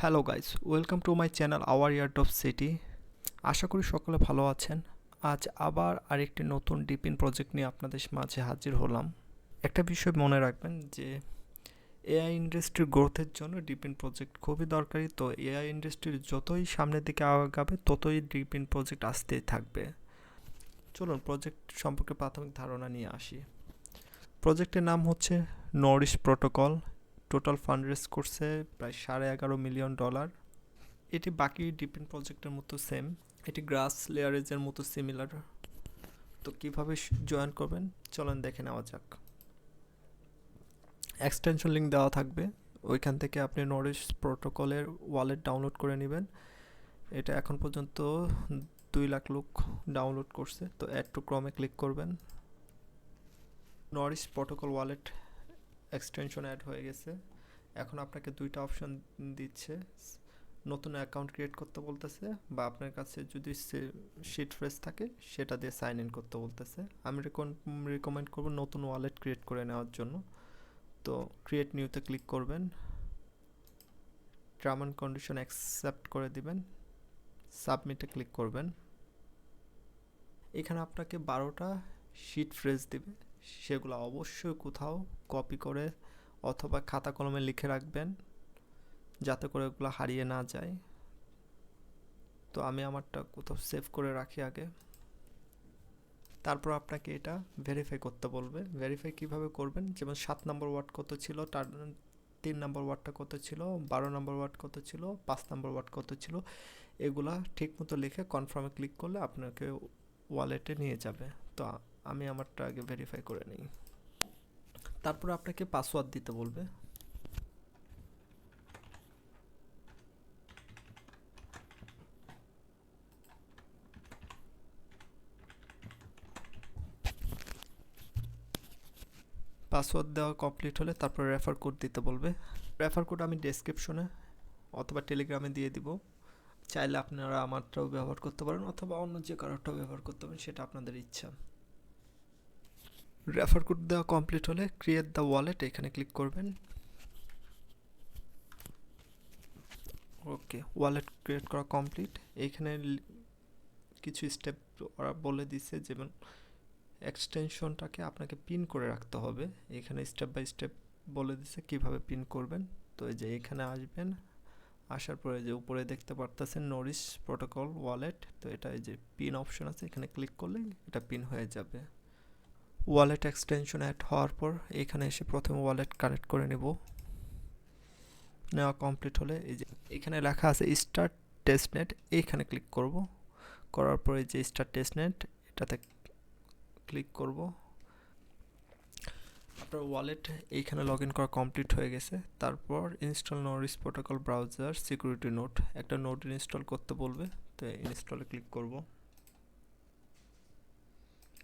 Hello guys, welcome to my channel our yard of city. আশা করি সকলে ভালো আছেন। আজ আবার আরেকটি নতুন ডিপিন প্রজেক্ট নিয়ে আপনাদের মাঝে হাজির হলাম। একটা বিষয় মনে রাখবেন যে এআই ইন্ডাস্ট্রির গ্রোথের জন্য ডিপিন প্রজেক্ট খুবই দরকারি। তো এআই ইন্ডাস্ট্রির যতই সামনের দিকে আগাবে ততই ডিপিন প্রজেক্ট আসতেই থাকবে। চলুন প্রজেক্ট সম্পর্কে প্রাথমিক ধারণা নিয়ে আসি। প্রজেক্টের নাম হচ্ছে Nourish Protocol. Total fund raise করছে প্রায় $11.5 মিলিয়ন। এটি বাকি ডিপিন প্রজেক্টের মতো সেম, এটি গ্রাস লেয়ারেজের মতো সিমিলার। তো কীভাবে জয়েন করবেন চলেন দেখে নেওয়া যাক। এক্সটেনশন লিঙ্ক দেওয়া থাকবে, ওইখান থেকে আপনি নরিশ প্রোটোকলের ওয়ালেট ডাউনলোড করে নেবেন। এটা এখন পর্যন্ত 2 লাখ লোক ডাউনলোড করছে। তো অ্যাড টু ক্রমে ক্লিক করবেন। Nourish Protocol wallet extension add হয়ে গেছে। এখন আপনাকে দুইটা অপশন দিচ্ছে, নতুন অ্যাকাউন্ট ক্রিয়েট করতে বলতেছে, বা আপনার কাছে যদি শিট ফ্রেজ থাকে সেটা দিয়ে সাইন ইন করতে বলতেছে। আমি রিকমেন্ড করব নতুন ওয়ালেট ক্রিয়েট করে নেওয়ার জন্য। তো ক্রিয়েট নিউতে ক্লিক করবেন, টার্ম অ্যান্ড কন্ডিশন অ্যাকসেপ্ট করে দিবেন, সাবমিটে ক্লিক করবেন। এখানে আপনাকে 12টা শিট ফ্রেজ দিবে, সেগুলো অবশ্যই কোথাও কপি করে অথবা খাতা কলমে লিখে রাখবেন যাতে করে ওগুলো হারিয়ে না যায়। তো আমি আমারটা কোথাও সেভ করে রাখি আগে। তারপর আপনাকে এটা ভেরিফাই করতে বলবে। ভেরিফাই কিভাবে করবেন, যেমন 7 নম্বর ওয়ার্ড কত ছিল, 3 নম্বর ওয়ার্ডটা কত ছিল, 12 নম্বর ওয়ার্ড কত ছিল, 5 নম্বর ওয়ার্ড কত ছিল, এগুলা ঠিক মতো লিখে কনফার্মে ক্লিক করলে আপনাকে ওয়ালেটে নিয়ে যাবে। তো আমি আমারটা আগে ভেরিফাই করে নিই। তারপর আপনাকে পাসওয়ার্ড দিতে বলবে। পাসওয়ার্ড দেওয়া কমপ্লিট হলে তারপর রেফার কোড দিতে বলবে। রেফার কোড আমি ডেসক্রিপশনে অথবা টেলিগ্রামে দিয়ে দিব। চাইলে আপনারা আমারটাও ব্যবহার করতে পারেন অথবা অন্য যে কারোরটাও ব্যবহার করতে পারেন, সেটা আপনাদের ইচ্ছা। রেফার কোড দেওয়া কমপ্লিট হলে ক্রিয়েট দ্য ওয়ালেট এখানে ক্লিক করবেন। ওকে, ওয়ালেট ক্রিয়েট করা কমপ্লিট। এইখানে কিছু স্টেপ ওরা বলে দিছে, যেমন এক্সটেনশনটাকে আপনাকে পিন করে রাখতে হবে। এখানে স্টেপ বাই স্টেপ বলে দিছে কিভাবে পিন করবেন। তো এই যে এখানে আসবেন, আসার পরে যে উপরে দেখতে পারতেছেন নরিশ প্রোটোকল ওয়ালেট, তো এটা এই যে পিন অপশন আছে, এখানে ক্লিক করলেই এটা পিন হয়ে যাবে। ওয়ালেট এক্সটেনশন অ্যাড হওয়ার পর এখানে এসে প্রথমে ওয়ালেট কানেক্ট করে নেব। নেওয়া কমপ্লিট হলে এই যে এখানে লেখা আছে স্টার্ট টেস্টনেট, এইখানে ক্লিক করব। করার পরে যে স্টার্ট টেস্টনেট এটাতে ক্লিক করব। আপনার ওয়ালেট এইখানে লগ ইন করা কমপ্লিট হয়ে গেছে। তারপর install Nourish Protocol browser security note, একটা নোট ইনস্টল করতে বলবে। তো ইনস্টলে ক্লিক করব।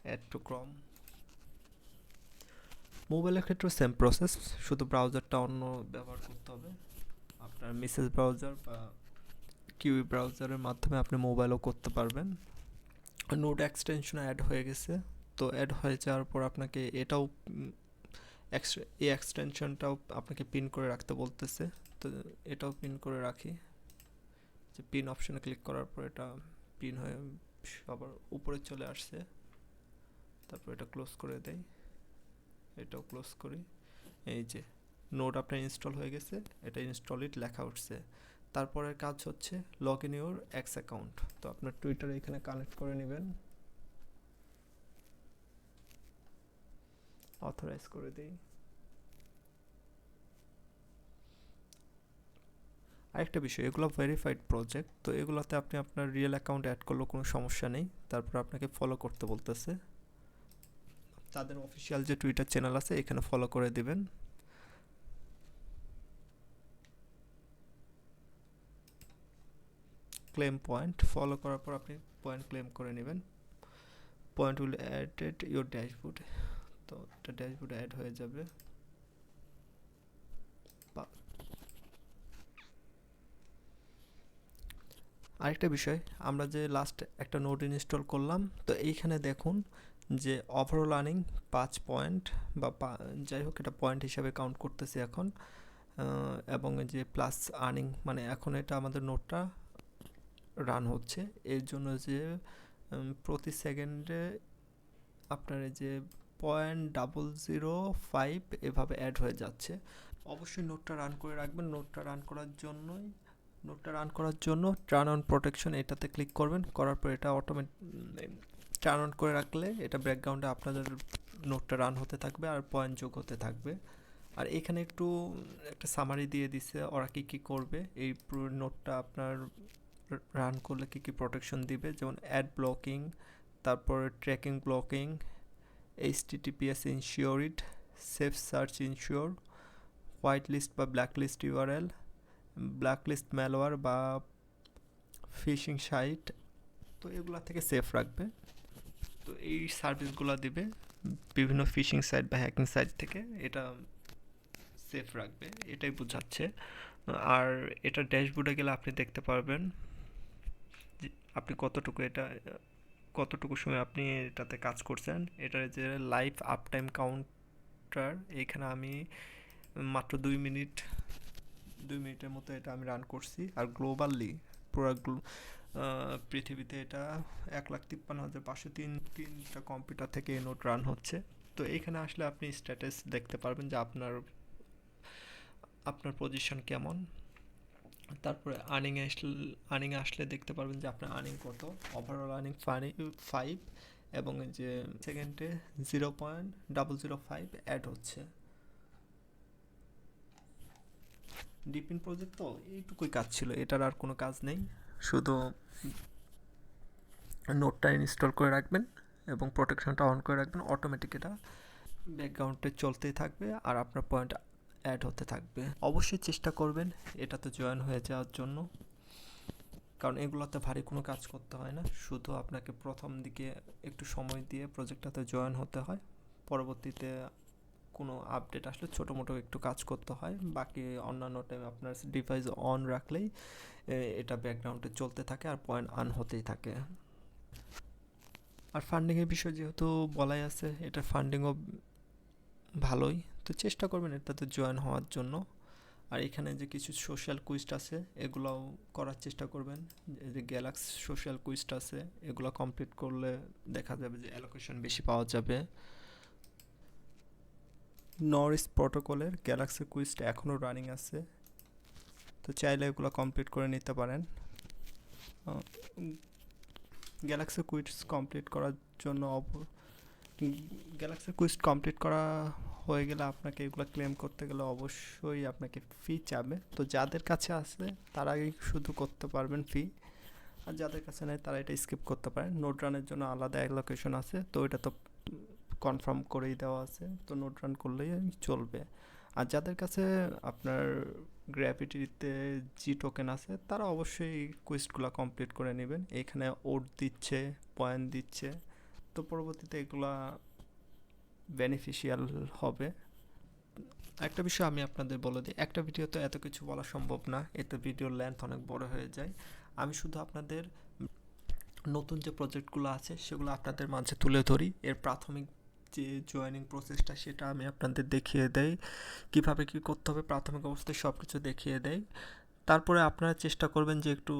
Add to Chrome. মোবাইলের ক্ষেত্রে সেম প্রসেস, শুধু ব্রাউজারটা অন্য ব্যবহার করতে হবে। আপনার মেসেজ ব্রাউজার বা কিউই ব্রাউজারের মাধ্যমে আপনি মোবাইলও করতে পারবেন। নোট এক্সটেনশন অ্যাড হয়ে গেছে। তো অ্যাড হয়ে যাওয়ার পর আপনাকে এটাও এই এক্সটেনশনটাও আপনাকে পিন করে রাখতে বলতেছে। তো এটাও পিন করে রাখি। যে পিন অপশনে ক্লিক করার পর এটা পিন হয়ে সবার উপরে চলে আসছে। তারপর এটা ক্লোজ করে দেই, এটাও ক্লোজ করি। এই যে নোট আপনার ইনস্টল হয়ে গেছে, এটা ইনস্টল ইট লেখা উঠছে। তারপরের কাজ হচ্ছে log in your x account. তো আপনার টুইটার এখানে কানেক্ট করে নেবেন, অথরাইজ করে দিই। আরেকটা বিষয়, এগুলো ভেরিফাইড প্রজেক্ট, তো এগুলোতে আপনি আপনার রিয়েল অ্যাকাউন্ট অ্যাড করলেও কোনো সমস্যা নেই। তারপর আপনাকে ফলো করতে বলতেছে, তাদের অফিসিয়াল যে টুইটার চ্যানেল আছে এখানে ফলো করে দিবেন। ক্লেম পয়েন্ট, ফলো করার পর আপনি পয়েন্ট ক্লেম করে নেবেন। Point will added your dashboard, তো এটা ড্যাশবোর্ডে অ্যাড হয়ে যাবে। আরেকটা বিষয়, আমরা যে লাস্ট একটা নোট ইনস্টল করলাম, তো এইখানে দেখুন যে ওভারঅল আর্নিং 5 পয়েন্ট বা যাই হোক, এটা পয়েন্ট হিসাবে কাউন্ট করতেছি এখন। এবং এই যে প্লাস আর্নিং, মানে এখন এটা আমাদের নোটটা রান হচ্ছে, এর জন্য যে প্রতি সেকেন্ডে আপনার এই যে 0.005 এভাবে অ্যাড হয়ে যাচ্ছে। অবশ্যই নোটটা রান করে রাখবেন। নোটটা রান করার জন্য টার্ন অন প্রোটেকশন এটাতে ক্লিক করবেন, করার পর এটা টার্ন অন করে রাখলে এটা ব্যাকগ্রাউন্ডে আপনাদের নোটটা রান হতে থাকবে আর পয়েন্ট যোগ হতে থাকবে। আর এখানে একটু একটা সামারি দিয়ে দিছে ওরা কী করবে, এই পুরো নোটটা আপনার রান করলে কী প্রোটেকশন দিবে, যেমন অ্যাড ব্লকিং, তারপর tracking blocking, HTTPS ensured, safe search ensure, white list বা black list URL, black list malware বা ফিশিং সাইট, তো এগুলা থেকে সেফ রাখবে। তো এই সার্ভিসগুলো দিবে বিভিন্ন ফিশিং সাইট বা হ্যাকিং সাইট থেকে, এটা সেফ রাখবে, এটাই বোঝাচ্ছে। আর এটা ড্যাশবোর্ডে গেলে আপনি দেখতে পারবেন যে আপনি কতটুকু সময় আপনি এটাতে কাজ করছেন। এটার যে লাইভ আপ টাইম কাউন্টার, এখানে আমি মাত্র 2 মিনিটের মতো এটা আমি রান করছি। আর গ্লোবালি পুরো পৃথিবীতে এটা 1,53,503টা কম্পিউটার থেকে এই নোট রান হচ্ছে। তো এইখানে আসলে আপনি স্ট্যাটাস দেখতে পারবেন যে আপনার পজিশন কেমন। তারপরে আর্নিংয়ে আসলে দেখতে পারবেন যে আপনার আর্নিং কত, ওভারঅল আর্নিং 5, এবং যে সেকেন্ডে 0.005 অ্যাড হচ্ছে। ডিপিন প্রজেক্ট তো এইটুকুই কাজ ছিল, এটার আর কোনো কাজ নেই, শুধু নোটটা ইনস্টল করে রাখবেন এবং প্রোটেকশনটা অন করে রাখবেন, অটোমেটিক এটা ব্যাকগ্রাউন্ডে চলতেই থাকবে আর আপনার পয়েন্ট অ্যাড হতে থাকবে। অবশ্যই চেষ্টা করবেন এটাতে জয়েন হয়ে যাওয়ার জন্য, কারণ এগুলোতে ভারী কোনো কাজ করতে হয় না, শুধু আপনাকে প্রথম দিকে একটু সময় দিয়ে প্রজেক্টটাতে জয়েন হতে হয়, পরবর্তীতে কোনো আপডেট আসলে ছোটো মোটো একটু কাজ করতে হয়, বাকি অন্যান্য টাইম আপনার ডিভাইস অন রাখলেই এটা ব্যাকগ্রাউন্ডে চলতে থাকে আর পয়েন্ট আর্ন হতেই থাকে। আর ফান্ডিংয়ের বিষয় যেহেতু বলাই আছে, এটা ফান্ডিংও ভালোই, তো চেষ্টা করবেন এটাতে জয়েন হওয়ার জন্য। আর এখানে যে কিছু সোশ্যাল কুইজ আছে এগুলোও করার চেষ্টা করবেন, যে গ্যালাক্সি সোশ্যাল কুইজ আছে এগুলো কমপ্লিট করলে দেখা যাবে যে অ্যালোকেশন বেশি পাওয়া যাবে। নরিস প্রোটোকলের গ্যালাক্সি কুইজটা এখনও রানিং আছে, তো চাইলে এগুলো কমপ্লিট করে নিতে পারেন। গ্যালাক্সি কুইজ কমপ্লিট করার জন্য গ্যালাক্সি কুইজ কমপ্লিট করা হয়ে গেলে আপনাকে এগুলো ক্লেম করতে গেলে অবশ্যই আপনাকে ফি চাবে, তো যাদের কাছে আছে তারাই শুধু করতে পারবেন ফি, আর যাদের কাছে নেই তারা এটা স্কিপ করতে পারেন। নোট রানের জন্য আলাদা অ্যালোকেশন আছে, তো এটা তো কনফার্ম করেই দেওয়া আছে, তো নোট রান করলেই চলবে। আর যাদের কাছে আপনার গ্র্যাভিটিতে জি টোকেন আছে তারা অবশ্যই কুইজগুলো কমপ্লিট করে নেবেন, এখানে ওট দিচ্ছে, পয়েন্ট দিচ্ছে, তো পরবর্তীতে এগুলা বেনিফিশিয়াল হবে। একটা বিষয় আমি আপনাদের বলে দিই, একটা ভিডিওতে এত কিছু বলা সম্ভব না, এতে ভিডিওর লেন্থ অনেক বড় হয়ে যায়। আমি শুধু আপনাদের নতুন যে প্রজেক্টগুলো আছে সেগুলো আপনাদের মাঝে তুলে ধরি, এর প্রাথমিক যে জয়েনিং প্রসেসটা সেটা আমি আপনাদের দেখিয়ে দেই, কীভাবে কী করতে হবে প্রাথমিক অবস্থায় সব কিছু দেখিয়ে দেই। তারপরে আপনারা চেষ্টা করবেন যে একটু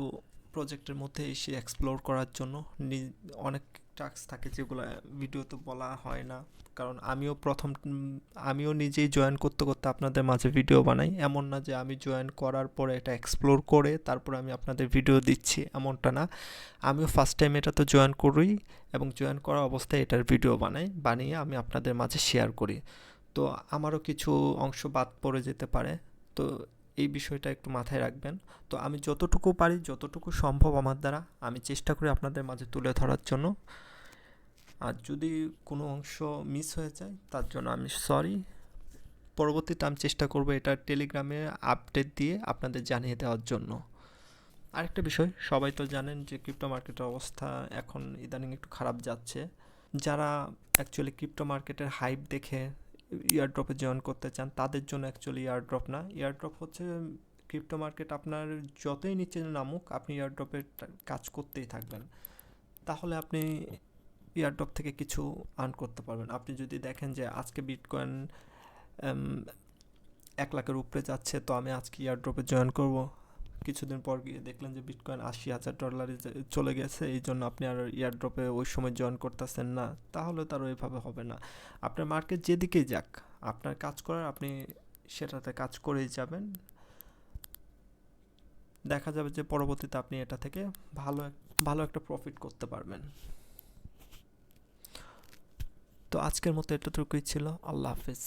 প্রজেক্টের মধ্যে এসে এক্সপ্লোর করার জন্য। অনেক টাস্ক থাকে যেগুলো ভিডিওতে বলা হয় না, কারণ আমিও নিজেই জয়েন করতে করতে আপনাদের মাঝে ভিডিও বানাই, এমন না যে আমি জয়েন করার পরে এটা এক্সপ্লোর করে তারপরে আমি আপনাদের ভিডিও দিচ্ছি, এমনটা না। আমিও ফার্স্ট টাইম এটাতে জয়েন করি এবং জয়েন করা অবস্থায় এটার ভিডিও বানিয়ে আমি আপনাদের মাঝে শেয়ার করি, তো আমারও কিছু অংশ বাদ পড়ে যেতে পারে, তো এই বিষয়টা একটু মাথায় রাখবেন। তো আমি যতটুকু পারি, যতটুকু সম্ভব আমার দ্বারা আমি চেষ্টা করি আপনাদের মাঝে তুলে ধরার জন্য, আর যদি কোনো অংশ মিস হয়ে যায় তার জন্য আমি সরি। পরবর্তীতে আমি চেষ্টা করব এটা টেলিগ্রামে আপডেট দিয়ে আপনাদের জানিয়ে দেওয়ার জন্য। আরেকটা বিষয়, সবাই তো জানেন যে ক্রিপ্টো মার্কেটের অবস্থা এখন ইদানিং একটু খারাপ যাচ্ছে। যারা অ্যাকচুয়ালি ক্রিপ্টো মার্কেটের হাইপ দেখে ইয়ারড্রপে জয়েন করতে চান তাদের জন্য অ্যাকচুয়ালি ইয়ারড্রপ না, ইয়ারড্রপ হচ্ছে ক্রিপ্টো মার্কেট আপনার যতই নিচে নামুক আপনি ইয়ারড্রপের কাজ করতেই থাকবেন, তাহলে আপনি ইয়ারড্রপ থেকে কিছু আর্ন করতে পারবেন। আপনি যদি দেখেন যে আজকে বিটকয়েন 1 লাখের উপরে যাচ্ছে, তো আমি আজকে ইয়ারড্রপে জয়েন করব। কিছুদিন পর গিয়ে দেখলেন যে বিটকয়েন $80,000 চলে গেছে, এই জন্য আপনি আর ইয়ারড্রপে ওই সময় জয়েন করতেছেন না, তাহলে তার ওইভাবে হবে না। আপনার মার্কেট যেদিকেই যাক, আপনার কাজ করার আপনি সেটাতে কাজ করেই যাবেন। দেখা যাবে যে পরবর্তীতে আপনি এটা থেকে ভালো একটা প্রফিট করতে পারবেন। তো আজকের মতো এতটুকুই ছিল। আল্লাহ হাফিজ।